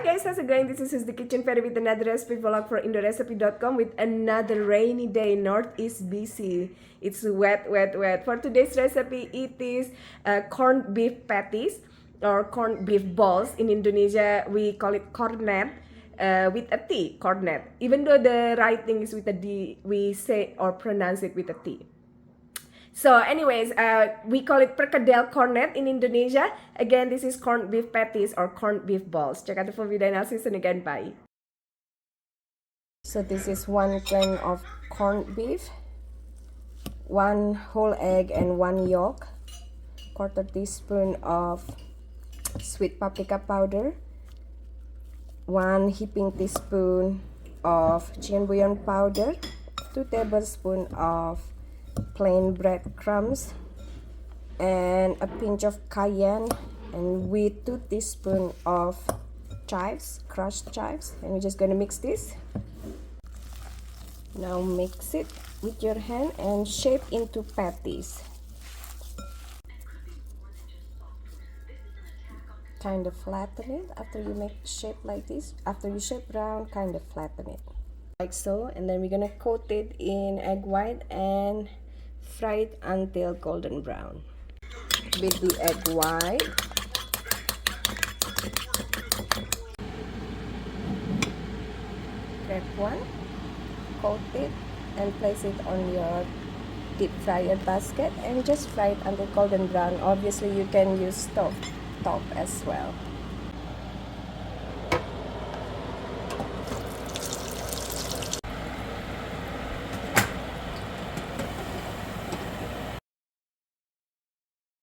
Hi guys, how's it going? This is the Kitchen Fairy with another recipe vlog for indorecipe.com with another rainy day in Northeast BC. It's wet. For today's recipe, it is corned beef patties or corned beef balls. In Indonesia, we call it korned with a T, korned. Even though the writing is with a D, we say or pronounce it with a T. So anyways, we call it Perkedel Korned in Indonesia. Again, this is corned beef patties or corned beef balls. Check out the full video analysis and again, bye. So this is 1 can of corned beef, 1 whole egg and 1 yolk, 1/4 teaspoon of sweet paprika powder, 1 heaping teaspoon of chicken bouillon powder, 2 tablespoons of plain breadcrumbs, and a pinch of cayenne, and with 2 teaspoons of chives, crushed chives. And we're just going to mix this. Now mix it with your hand and shape into patties. Kind of flatten it after you make shape like this. After you shape round, kind of flatten it like so, and then we're gonna coat it in egg white and fry it until golden brown with the egg white. Grab one, coat it, and place it on your deep fryer basket and just fry it until golden brown. Obviously, you can use stove top as well.